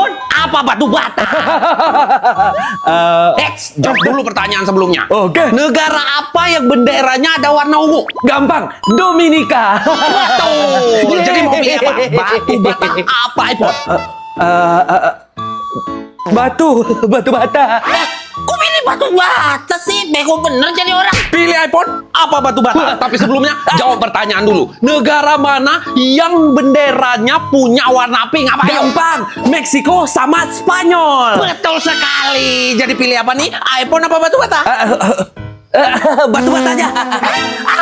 iPhone, apa batu bata? Jawab dulu pertanyaan sebelumnya. Oke. Negara apa yang benderanya ada warna ungu? Gampang, Dominika. Betul. Yeay. Jadi mau pilih apa? Batu bata apa iPhone? Batu bata. Kok pilih batu bata sih? Bego bener jadi orang. Pilih iPhone, apa batu bata? Tapi sebelumnya jawab pertanyaan dulu. Negara mana yang benderanya punya warna pink? Apa? Ayo. Gampang, Meksiko sama Spanyol. Betul sekali. Jadi pilih apa nih? iPhone apa batu bata? Batu bata aja.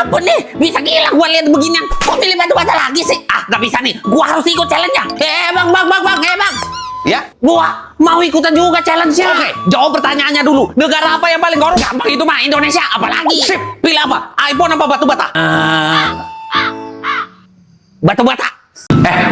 Apa nih? Bisa gila gua lihat beginian. Kok pilih batu bata lagi sih? Ah, nggak bisa nih. Gua harus ikut challenge-nya. Bang. Ya, gua mau ikutan juga challenge-nya. Oke, jawab pertanyaannya dulu. Negara apa yang paling korup? Gampang itu mah, Indonesia. Apalagi? Sip. Pilih apa? iPhone apa batu bata? Batu bata.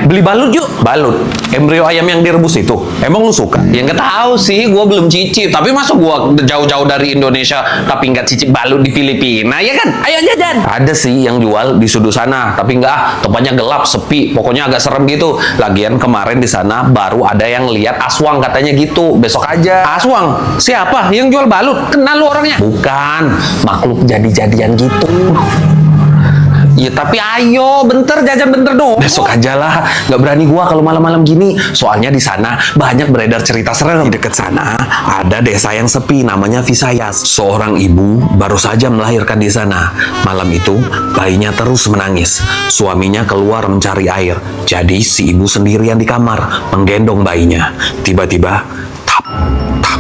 Beli balut yuk. Balut, embrio ayam yang direbus itu, emang lu suka? Ya nggak tahu sih, gue belum cicip. Tapi masa gue jauh-jauh dari Indonesia tapi nggak cicip balut di Filipina, ya kan? Ayo jajan. Ada sih yang jual di sudut sana, tapi nggak, tempatnya gelap, sepi, pokoknya agak serem gitu. Lagian kemarin di sana baru ada yang lihat aswang katanya gitu. Besok aja. Aswang? Siapa? Yang jual balut? Kenal lu orangnya? Bukan, makhluk jadi-jadian gitu. Ya tapi ayo, bentar jajan bentar dong. Besok aja lah, nggak berani gua kalau malam-malam gini. Soalnya di sana banyak beredar cerita serem. Di dekat sana ada desa yang sepi, namanya Visayas. Seorang ibu baru saja melahirkan di sana. Malam itu bayinya terus menangis. Suaminya keluar mencari air. Jadi si ibu sendirian di kamar menggendong bayinya. Tiba-tiba tap tap.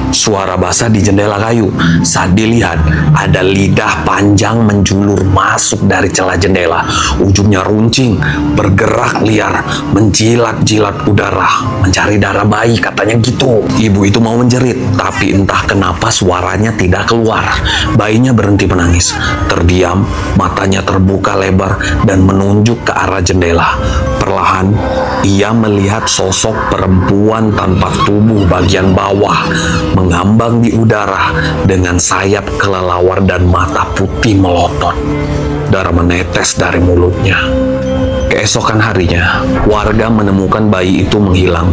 Suara basah di jendela kayu. Saat dilihat, ada lidah panjang menjulur masuk dari celah jendela. Ujungnya runcing, bergerak liar, menjilat-jilat udara, mencari darah bayi, katanya gitu. Ibu itu mau menjerit, tapi entah kenapa suaranya tidak keluar. Bayinya berhenti menangis, terdiam, matanya terbuka lebar, dan menunjuk ke arah jendela. Perlahan, ia melihat sosok perempuan tanpa tubuh bagian bawah, mengambang di udara dengan sayap kelelawar dan mata putih melotot. Darah menetes dari mulutnya. Keesokan harinya, warga menemukan bayi itu menghilang,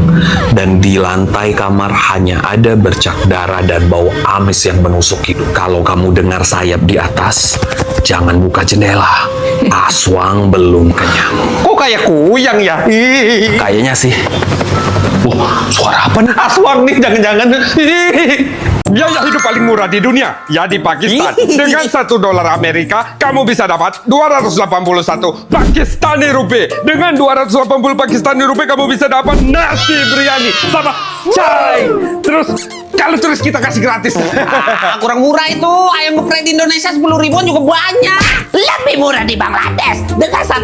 dan di lantai kamar hanya ada bercak darah dan bau amis yang menusuk hidung. Kalau kamu dengar sayap di atas, jangan buka jendela. Aswang belum kenyang. Kok kayak kuyang ya? Kayaknya sih. Wah, suara apa nih? Aswang nih, jangan-jangan. Biaya hidup paling murah di dunia, ya di Pakistan. Dengan $1 Amerika, kamu bisa dapat 281 Pakistani Rupiah. Dengan 280 Pakistani Rupiah, kamu bisa dapat nasi biryani sama chai. Terus, kalau turis kita kasih gratis. Kurang murah itu. Ayam geprek di Indonesia 10 ribuan juga banyak. Lebih murah di Bangladesh. Dengan $1,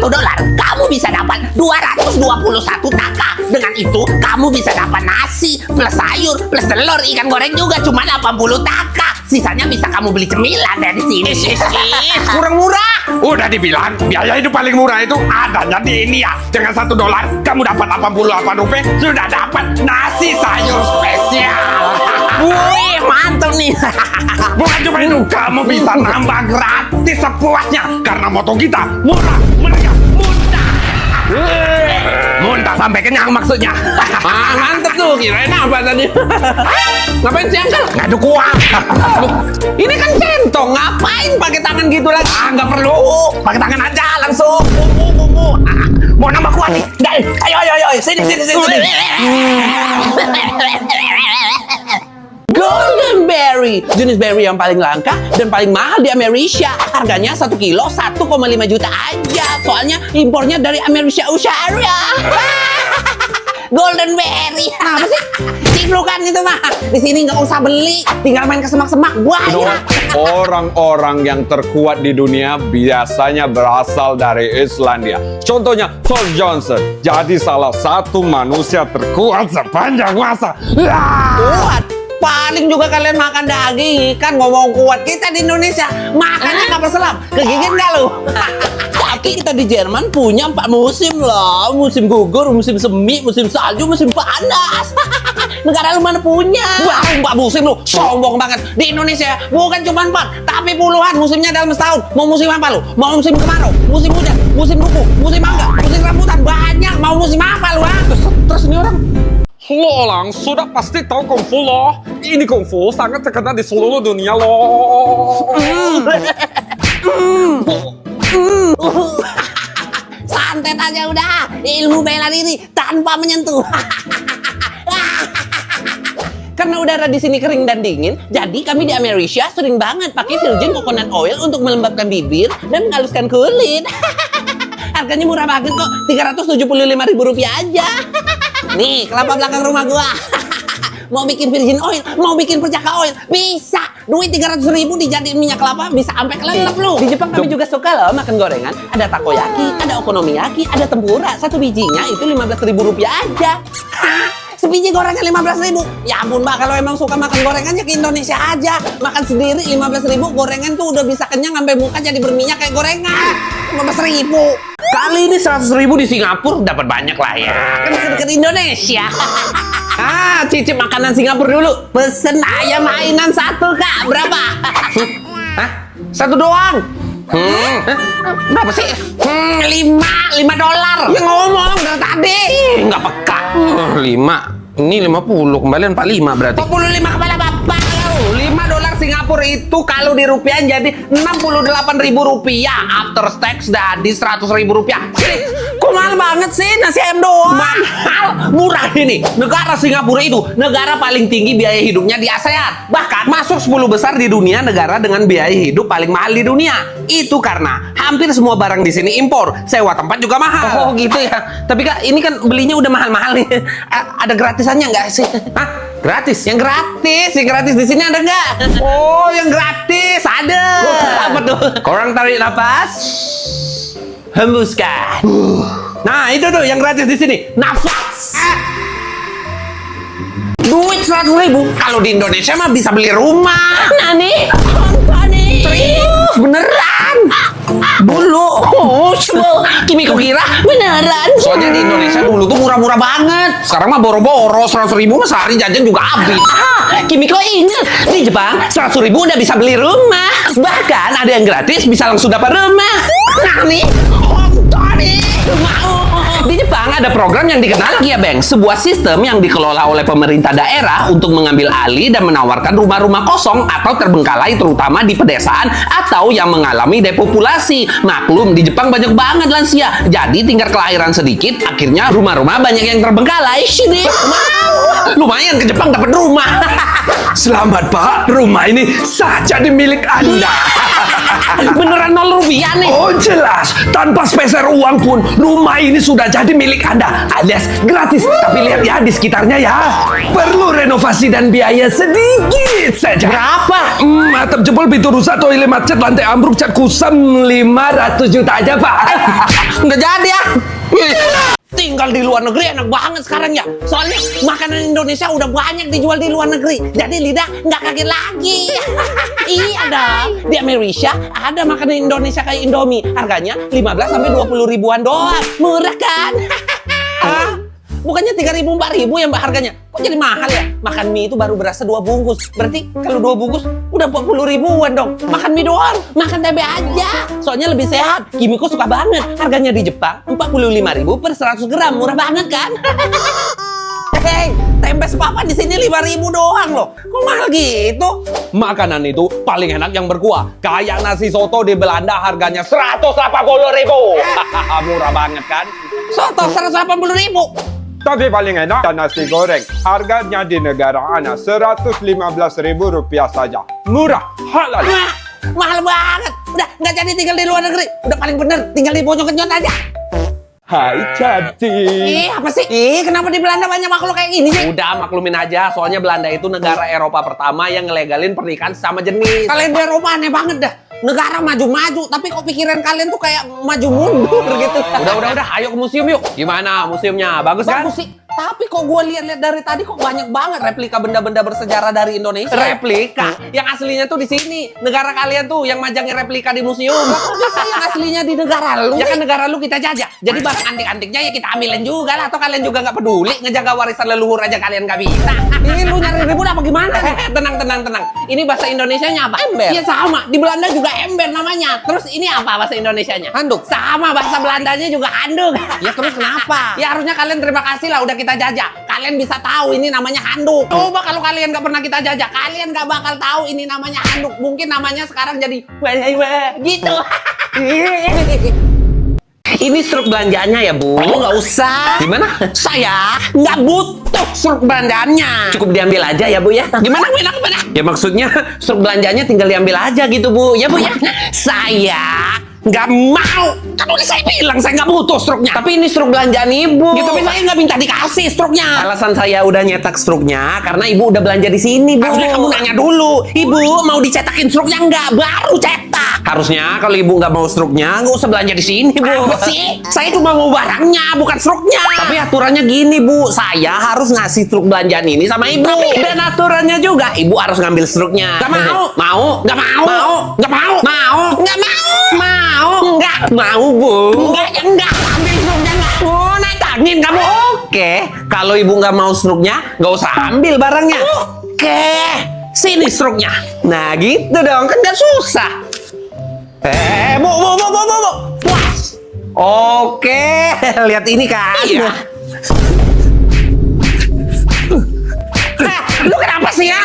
kamu bisa dapat 221 taka. Dengan itu, kamu bisa dapat nasi, plus sayur, plus telur, ikan goreng juga cuma 80 taka. Sisanya bisa kamu beli cemilan dari sini. Kurang murah. Udah dibilang, biaya hidup paling murah itu adanya di India. Dengan $1, kamu dapat 88 rupiah, sudah dapat nasi sayur spesial. Wih, mantap nih. Bukan cuma itu, kamu bisa nambah gratis sepuasnya. Karena moto kita, murah, meriah, mudah. Muntah sampai kenyang maksudnya. Mantap tuh. Kirain apa tadi? Ngapain sih, Uncle? Ngadu kuah. Loh, ini kan centong. Ngapain pakai tangan gitu lagi? Nggak perlu. Pakai tangan aja langsung. Mau nambah kuah nih? Ayo. Sini. Golden berry, jenis berry yang paling langka dan paling mahal di Amerika. Harganya 1 kilo 1,5 juta aja. Soalnya impornya dari Amerika Utara. Golden berry. Apa sih? Ciplukan itu mah. Di sini nggak usah beli, tinggal main ke semak-semak. Banyak. Orang-orang yang terkuat di dunia biasanya berasal dari Islandia. Contohnya Thor Johnson. Jadi salah satu manusia terkuat sepanjang masa. Kuat. Paling juga kalian makan daging ikan, ngomong kuat. Kita di Indonesia makannya kapal selam. Kegigit nggak lu? Tapi kita di Jerman punya 4 musim loh. Musim gugur, musim semi, musim salju, musim panas. Negara lu mana punya? Baru 4 musim lu, sombong banget. Di Indonesia bukan cuma 4, tapi puluhan musimnya dalam setahun. Mau musim apa lu? Mau musim kemarau, musim hujan, musim duku, musim mangga, musim rambutan. Banyak. Mau musim apa lu? Terus ini orang Lo orang sudah pasti tahu kungfu loh. Ini kungfu sangat terkenal di seluruh dunia loh. Santet aja udah. Ilmu bela diri tanpa menyentuh. Karena udara di sini kering dan dingin, jadi kami di Amerika sering banget pakai virgin coconut oil untuk melembabkan bibir dan menghaluskan kulit. Harganya murah banget kok, Rp375.000 aja. Nih, kelapa belakang rumah gua. Mau bikin virgin oil, mau bikin perjaka oil, bisa. Duit 300.000 dijadiin minyak kelapa, bisa sampai kelelep lu. Di Jepang kami juga suka loh makan gorengan. Ada takoyaki, ada okonomiyaki, ada tempura. Satu bijinya itu Rp15.000 aja. Sebiji gorengan 15.000. Ya ampun mbak, kalau emang suka makan gorengan ya ke Indonesia aja. Makan sendiri 15.000, gorengan tuh udah bisa kenyang sampai muka jadi berminyak kayak gorengan. 15.000. Kali ini 100.000 di Singapura dapat banyak lah ya. Kan deket Indonesia. Cicip makanan Singapura dulu. Pesen ayam mainan 1 kak. Berapa? Hah? 1 doang. Berapa sih? $5 Ya ngomong dari tadi. Nggak peka. 5. Ini 50. Kembalian 45 berarti. 45 kepala bapak. $5 Singapura itu kalau di rupiah jadi Rp68.000. After tax jadi Rp100.000. Kok mahal banget sih nasi ayam doang? Mahal, murah ini. Negara Singapura itu negara paling tinggi biaya hidupnya di ASEAN. Bahkan masuk 10 besar di dunia negara dengan biaya hidup paling mahal di dunia. Itu karena hampir semua barang di sini impor. Sewa tempat juga mahal. Oh gitu ya. Tapi kak, ini kan belinya udah mahal-mahal nih. Ada gratisannya nggak sih? Hah? Gratis? Yang gratis di sini ada nggak? Oh, yang gratis ada. Apa tuh? Korang tarik nafas, hembuskan. Nah, itu tuh yang gratis di sini. Nafas. Duit 100.000. Kalau di Indonesia mah bisa beli rumah. Nani? Antoni? Serius, beneran. Dulu. Oh, Kimi kok kira beneran? Soalnya di Indonesia dulu tuh murah-murah banget. Sekarang mah boro-boro, 100.000 mah sehari jajan juga habis. Kimi kok inget di Jepang 100.000 udah bisa beli rumah. Bahkan ada yang gratis bisa langsung dapat rumah. Nani? Antoni? Mau. Di Jepang ada program yang dikenal Kia Bank, sebuah sistem yang dikelola oleh pemerintah daerah untuk mengambil alih dan menawarkan rumah-rumah kosong atau terbengkalai terutama di pedesaan atau yang mengalami depopulasi. Maklum di Jepang banyak banget lansia, jadi tingkat kelahiran sedikit, akhirnya rumah-rumah banyak yang terbengkalai. Sini, lumayan ke Jepang dapat rumah. Selamat Pak, rumah ini sah jadi milik Anda. Beneran Rp0 nih. Oh jelas, tanpa speser uang pun rumah ini sudah jadi milik Anda alias gratis. Tapi lihat ya di sekitarnya ya, perlu renovasi dan biaya sedikit saja. Berapa? Atap jebol, pintu rusak, toilet macet, lantai ambruk, cat kusam, 500 juta aja Pak. Nggak jadi ya. Tinggal di luar negeri enak banget sekarang ya. Soalnya makanan Indonesia udah banyak dijual di luar negeri. Jadi lidah nggak kaget lagi. Iya dong. Di Amerika ada makanan Indonesia kayak Indomie. Harganya 15 sampai 20 ribuan doang. Murah kan? Bukannya 3.000 4.000 ya mbak harganya? Kok jadi mahal ya? Makan mie itu baru berasa 2 bungkus. Berarti kalau 2 bungkus udah 40 ribuan dong. Makan mie doang, makan tempe aja. Soalnya lebih sehat. Kimiko suka banget. Harganya di Jepang 45.000 per 100 gram. Murah banget kan? Hei, tempe sepapan di sini 5.000 doang loh. Kok mahal gitu? Makanan itu paling enak yang berkuah. Kayak nasi soto di Belanda harganya 180.000. Murah banget kan? Soto 180.000. Tapi paling enak nasi goreng. Harganya di negara Ana Rp115.000 saja. Murah, halal. Mahal banget. Udah nggak jadi tinggal di luar negeri. Udah paling bener tinggal di pojok kenyot aja. Hai cantik. Apa sih? Kenapa di Belanda banyak makhluk kayak gini sih? Udah maklumin aja, soalnya Belanda itu negara Eropa pertama yang ngelegalin pernikahan sama jenis. Kalian di Eropa aneh banget dah. Negara maju-maju, tapi kok pikiran kalian tuh kayak maju mundur gitu. Udah, ayo ke museum yuk. Gimana museumnya? Bagus kan? Bagus sih. Tapi kok gue lihat-lihat dari tadi kok banyak banget replika benda-benda bersejarah dari Indonesia. Replika? Yang aslinya tuh di sini. Negara kalian tuh yang majangin replika di museum. Kok bisa yang aslinya di negara lu? Ya kan negara lu kita jajah. Jadi barang antik-antiknya ya kita ambilin juga lah. Atau kalian juga nggak peduli ngejaga warisan leluhur aja kalian nggak bisa. Ini lu nyari ribut apa gimana? Tenang. Ini bahasa Indonesianya apa? Ember. Iya sama. Di Belanda juga ember namanya. Terus ini apa bahasa Indonesianya? Handuk. Sama bahasa Belandanya juga handuk. Ya terus kenapa? Ya harusnya kalian terima kasih lah udah kita jajah. kalian bisa tahu ini namanya handuk. Coba kalau kalian nggak pernah kita jajah, kalian nggak bakal tahu ini namanya handuk. Mungkin namanya sekarang jadi gitu. Ini struk belanjaannya ya, Bu? Oh, nggak usah. Gimana? Saya nggak butuh struk belanjaannya. Cukup diambil aja ya, Bu ya? Gimana? Ya maksudnya struk belanjaannya tinggal diambil aja gitu, Bu. Ya, Bu ya? Saya nggak mau. Kan udah saya bilang saya nggak butuh struknya. Tapi ini struk belanjaan Ibu. Ya, tapi saya nggak minta dikasih struknya. Alasan saya udah nyetak struknya karena Ibu udah belanja di sini, Bu. Harusnya kamu nanya dulu, Ibu mau dicetakin struknya nggak? Baru cetak. Harusnya kalau Ibu nggak mau struknya, nggak usah belanja di sini, Bu. Apa sih? Saya cuma mau barangnya, bukan struknya. Tapi aturannya gini, Bu. Saya harus ngasih struk belanjaan ini sama Ibu. Dan aturannya juga, Ibu harus ngambil struknya. Nggak mau. Mau? Nggak mau. Mau? Nggak mau. Mau? Nggak mau. Mau? Nggak. Mau, Bu. Enggak, ya enggak. Ambil struknya nggak? Oh, nantangin kamu. Oke, kalau Ibu nggak mau struknya, nggak usah ambil barangnya. Oke. Sini struknya. Nah, gitu dong. Kan nggak susah. Bu. Puas. Oke, lihat ini kan. Iya. Lu kenapa sih ya?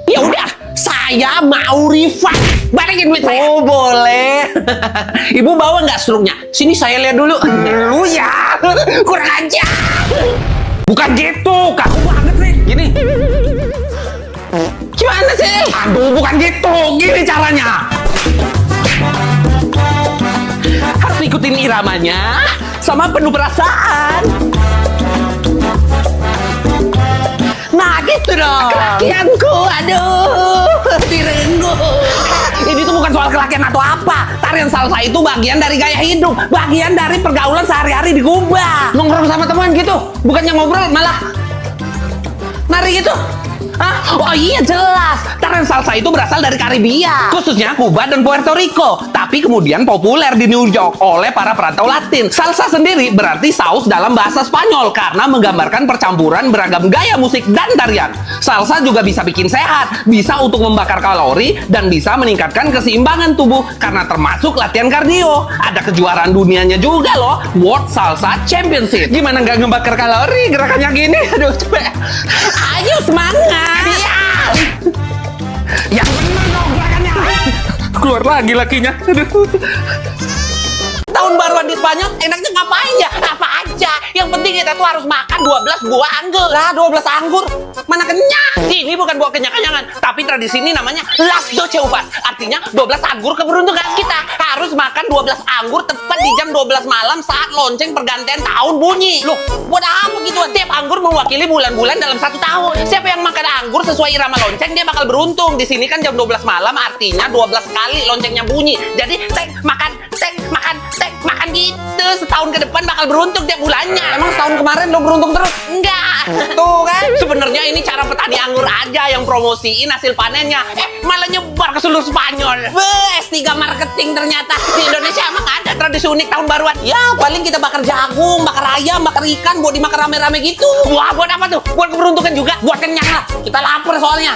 Ya udah, saya mau refund. Balikin duit saya. Oh, boleh. Ibu bawa nggak struknya? Sini saya lihat dulu. Lu ya, kurang aja. Bukan gitu, kaku banget sih. Gini. Gimana sih? Aduh, bukan gitu. Gini caranya. Harus ikutin iramanya sama penuh perasaan. Nah gitu dong. Kelakianku, aduh, direnggu. Ini tuh bukan soal kelakian atau apa. Tarian salsa itu bagian dari gaya hidup, bagian dari pergaulan sehari-hari di Kuba. Nongkrong sama teman gitu, bukannya ngobrol malah nari gitu. Hah? Oh iya jelas, tarian salsa itu berasal dari Karibia, khususnya Kuba dan Puerto Rico. Tapi kemudian populer di New York oleh para perantau Latin. Salsa sendiri berarti saus dalam bahasa Spanyol karena menggambarkan percampuran beragam gaya musik dan tarian. Salsa juga bisa bikin sehat, bisa untuk membakar kalori, dan bisa meningkatkan keseimbangan tubuh karena termasuk latihan kardio. Ada kejuaraan dunianya juga loh, World Salsa Championship. Gimana nggak ngebakar kalori gerakannya gini? Aduh cepet. Ayo semangat. Iya. Yang bener dong gerakannya. Keluar lagi lakinya. Aduh. Tahun baruan di Spanyol enaknya ngapain ya? Apa aja. Yang penting kita tuh harus makan 12 buah anggur. Lah 12 anggur. Mana kenyang? Ini bukan buah kenyang-kenyangan, tapi tradisi ini namanya Las 12 Uvas. Artinya 12 anggur keberuntungan kita. Harus makan 12 anggur tepat di jam 12 malam saat lonceng pergantian tahun bunyi. Loh, buat apa gitu? Tiap anggur mewakili bulan-bulan dalam 1 tahun. Siapa yang makan anggur sesuai irama lonceng dia bakal beruntung. Di sini kan jam 12 malam artinya 12 kali loncengnya bunyi. Jadi makan gitu. Setahun ke depan bakal beruntung tiap bulannya. Emang setahun kemarin lo beruntung terus? Enggak. Tuh kan. Sebenarnya ini cara petani anggur aja yang promosiin hasil panennya. Malah nyebar ke seluruh Spanyol. S3 marketing ternyata. Di Indonesia emang ada tradisi unik tahun baruan. Ya paling kita bakar jagung, bakar ayam, bakar ikan buat dimakan rame-rame gitu. Wah buat apa tuh? Buat keberuntungan juga. Buat kenyang lah. Kita lapar soalnya.